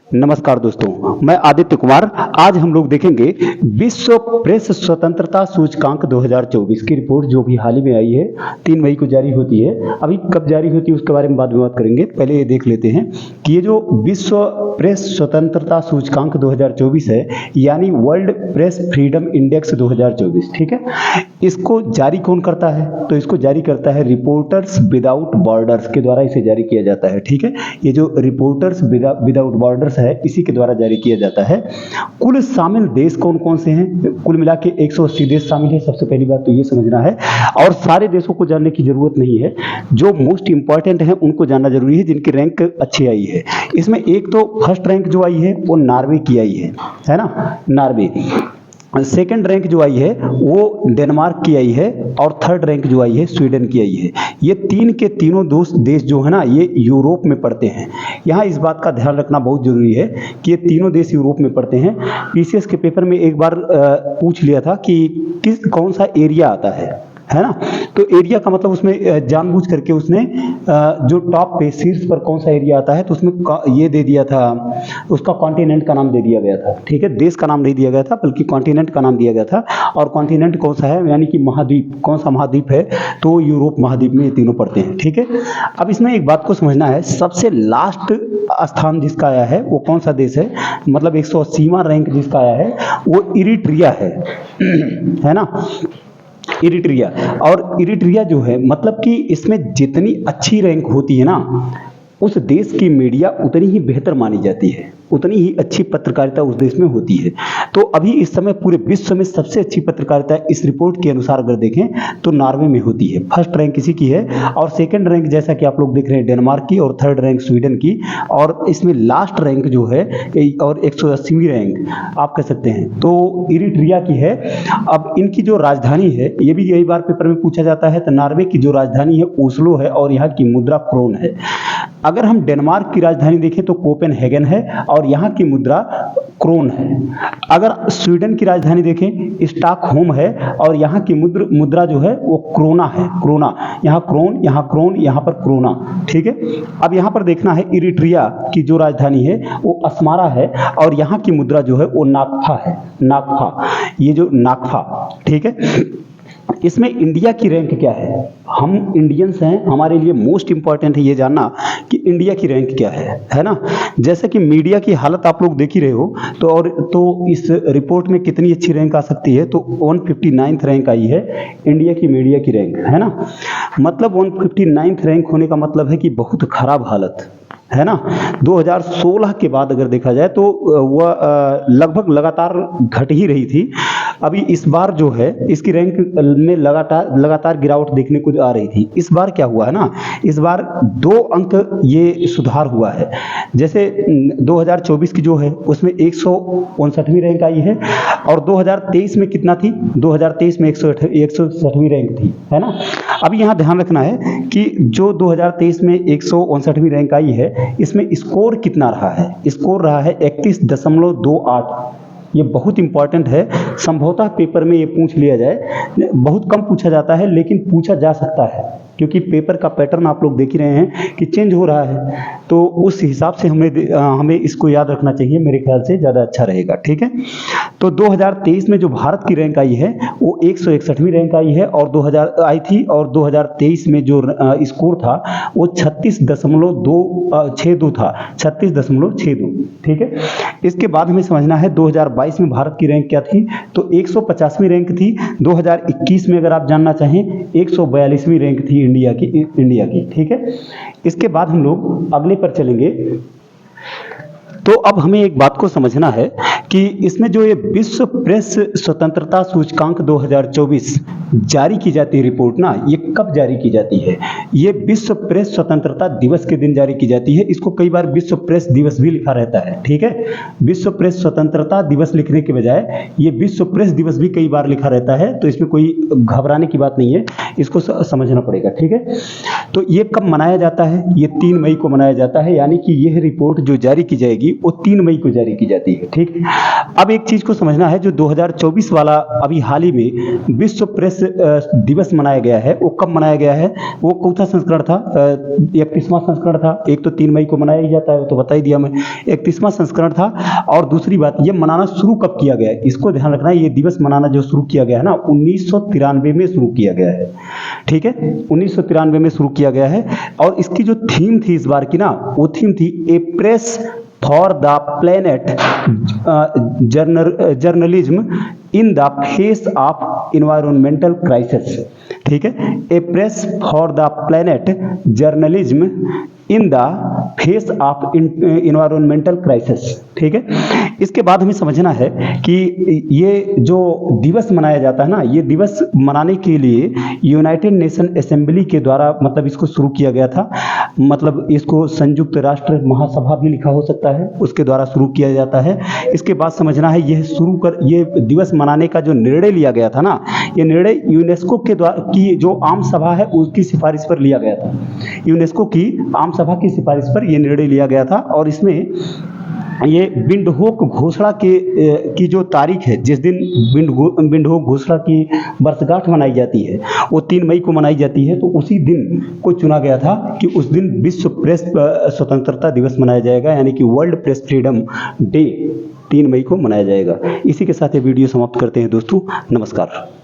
नमस्कार दोस्तों, मैं आदित्य कुमार। आज हम लोग देखेंगे विश्व प्रेस स्वतंत्रता सूचकांक 2024 की रिपोर्ट, जो भी हाल ही में आई है। 3 मई को जारी होती है। अभी कब जारी होती है उसके बारे में बाद में बात करेंगे। पहले ये देख लेते हैं कि ये जो विश्व प्रेस स्वतंत्रता सूचकांक 2024 है, यानी वर्ल्ड प्रेस फ्रीडम इंडेक्स 2024, ठीक है, इसको जारी कौन करता है? तो इसको जारी करता है रिपोर्टर्स विदाउट बॉर्डर्स के द्वारा इसे जारी किया जाता है, ठीक है। ये जो रिपोर्टर्स विदाउट बॉर्डर्स है, इसी के द्वारा जारी किया जाता है। कुल शामिल देश कौन कौन से हैं? कुल मिला के 180 देश शामिल है। सबसे पहली बात तो ये समझना है, और सारे देशों को जानने की जरूरत नहीं है। जो मोस्ट इंपॉर्टेंट है उनको जानना जरूरी है, जिनकी रैंक अच्छी आई है। इसमें एक तो फर्स्ट रैंक जो आई है वो नॉर्वे की आई है ना, नॉर्वे। सेकंड रैंक जो आई है वो डेनमार्क की आई है, और थर्ड रैंक जो आई है स्वीडन की आई है। ये तीन के तीनों देश जो है ना, ये यूरोप में पड़ते हैं। यहाँ इस बात का ध्यान रखना बहुत जरूरी है कि ये तीनों देश यूरोप में पड़ते हैं। पीसीएस के पेपर में एक बार पूछ लिया था कि कौन सा एरिया आता है ना। तो एरिया का मतलब उसमें जानबूझ करके उसने जो टॉप पे शीर्ष पर कौन सा एरिया आता है, तो उसमें ये दे दिया था, उसका कॉन्टिनेंट का नाम दे दिया गया था, ठीक है। देश का नाम नहीं दिया गया था, बल्कि कॉन्टिनेंट का नाम दिया गया था। और कॉन्टिनेंट कौन सा है, यानी कि महाद्वीप, कौन सा महाद्वीप है, तो यूरोप महाद्वीप में ये तीनों पड़ते हैं, ठीक है। अब इसमें एक बात को समझना है, सबसे लास्ट स्थान जिसका आया है वो कौन सा देश है, मतलब 180वां रैंक जिसका आया है वो इरिट्रिया है ना, इरिट्रिया। और इरिट्रिया जो है, मतलब कि इसमें जितनी अच्छी रैंक होती है ना, उस देश की मीडिया उतनी ही बेहतर मानी जाती है, उतनी ही अच्छी पत्रकारिता उस देश में होती है। तो अभी इस समय पूरे विश्व में सबसे अच्छी पत्रकारिता इस रिपोर्ट के अनुसार अगर देखें तो नॉर्वे में होती है। फर्स्ट रैंक इसी की है, और सेकंड रैंक जैसा कि आप लोग देख रहे हैं डेनमार्क की, और थर्ड रैंक स्वीडन की, और इसमें लास्ट रैंक जो है और 180वीं रैंक आप कह सकते हैं तो इरिट्रिया की है। अब इनकी जो राजधानी है, ये भी कई बार पेपर में पूछा जाता है, तो नॉर्वे की जो राजधानी है ओस्लो है, और यहाँ की मुद्रा क्रोन है। अगर हम डेनमार्क की राजधानी देखें तो कोपेनहेगन है, और यहाँ की मुद्रा क्रोन है। अगर स्वीडन की राजधानी देखें स्टॉकहोम है, और यहाँ की मुद्रा जो है वो क्रोना है, क्रोना। यहाँ क्रोन, यहाँ क्रोन, यहाँ पर क्रोना, ठीक है। अब यहाँ पर देखना है इरिट्रिया की जो राजधानी है वो अस्मारा है, और यहाँ की मुद्रा जो है वो नाकफा है, नाकफा, ये जो नाकफा, ठीक है। इसमें इंडिया की रैंक क्या है? हम इंडियंस हैं, हमारे लिए मोस्ट इंपॉर्टेंट है ये जानना कि इंडिया की रैंक क्या है ना। जैसे कि मीडिया की हालत आप लोग देख ही रहे हो, तो इस रिपोर्ट में कितनी अच्छी रैंक आ सकती है, तो 159th रैंक आई है इंडिया की मीडिया की रैंक, है ना। मतलब 159th रैंक होने का मतलब है कि बहुत खराब हालत है ना। 2016 के बाद अगर देखा जाए तो वह लगभग लगातार घट ही रही थी। अभी इस बार जो है इसकी रैंक में लगातार गिरावट देखने को आ रही थी। इस बार क्या हुआ है ना, इस बार 2 अंक ये सुधार हुआ है। जैसे 2024 की जो है उसमें 159वीं रैंक आई है, और 2023 में कितना थी, 2023 में 160वीं रैंक थी, है ना। अभी यहाँ ध्यान रखना है कि जो 2023 में 159वीं रैंक आई है, इसमें स्कोर कितना रहा है? स्कोर रहा है 31.28। ये बहुत इंपॉर्टेंट है, संभवतः पेपर में ये पूछ लिया जाए। बहुत कम पूछा जाता है, लेकिन पूछा जा सकता है, क्योंकि पेपर का पैटर्न आप लोग देख ही रहे हैं कि चेंज हो रहा है। तो उस हिसाब से हमें इसको याद रखना चाहिए, मेरे ख्याल से ज़्यादा अच्छा रहेगा, ठीक है। तो 2023 में जो भारत की रैंक आई है वो 161वीं रैंक आई है, और 2023 में जो स्कोर था वो 36.62 था, 36.62, ठीक है। इसके बाद हमें समझना है 2022 में भारत की रैंक क्या थी, तो 150वीं रैंक थी। 2021 में अगर आप जानना चाहें 142वीं रैंक थी इंडिया की, ठीक है। इसके बाद हम लोग अगले पर चलेंगे। तो अब हमें एक बात को समझना है कि इसमें जो ये विश्व प्रेस स्वतंत्रता सूचकांक 2024 जारी की जाती है रिपोर्ट ना, ये कब जारी की जाती है? ये विश्व प्रेस स्वतंत्रता दिवस के दिन जारी की जाती है। इसको कई बार विश्व प्रेस दिवस भी लिखा रहता है, ठीक है। विश्व प्रेस स्वतंत्रता दिवस लिखने के बजाय ये विश्व प्रेस दिवस भी कई बार लिखा रहता है, तो इसमें कोई घबराने की बात नहीं है, इसको समझना पड़ेगा, ठीक है। तो ये कब मनाया जाता है? ये 3 मई को मनाया जाता है, यानी कि यह रिपोर्ट जो जारी की जाएगी वो 3 मई को जारी की जाती है, ठीक। अब एक चीज को समझना है, जो 2024 वाला अभी हाल ही में विश्व प्रेस दिवस मनाया गया है, वो कब मनाया गया है, वो कौन सा संस्करण था? 31वां संस्करण था। एक तो 3 मई को मनाया ही जाता है, वो तो बता ही दिया मैं, 31वां संस्करण था। और दूसरी बात, ये मनाना शुरू कब किया गया है, इसको ध्यान रखना है। ये दिवस मनाना जो शुरू किया गया है ना, 1993 में शुरू किया गया है, ठीक है, 1993 में शुरू किया गया है। और इसकी जो थीम थी इस बार की ना, वो थीम थी a press for the planet, journalism in the face of environmental crisis, ठीक है, a press for the planet, journalism in the face of environmental crisis, ठीक है। इसके बाद हमें समझना है कि ये जो दिवस मनाया जाता है ना, ये दिवस मनाने के लिए यूनाइटेड नेशन असेंबली के द्वारा मतलब इसको शुरू किया गया था। मतलब इसको संयुक्त राष्ट्र महासभा भी लिखा हो सकता है, उसके द्वारा शुरू किया जाता है। इसके बाद समझना है, ये दिवस मनाने का जो निर्णय लिया गया था ना, ये निर्णय यूनेस्को के द्वारा की जो आम सभा है उसकी सिफारिश पर लिया गया था। यूनेस्को की आम सभा की सिफारिश पर यह निर्णय लिया गया था। और इसमें ये विंडहोक घोषणा की जो तारीख है, जिस दिन विंडहोक घोषणा की वर्षगांठ मनाई जाती है, वो 3 मई को मनाई जाती है। तो उसी दिन को चुना गया था कि उस दिन विश्व प्रेस स्वतंत्रता दिवस मनाया जाएगा, यानी कि वर्ल्ड प्रेस फ्रीडम डे 3 मई को मनाया जाएगा। इसी के साथ ये वीडियो समाप्त करते हैं दोस्तों, नमस्कार।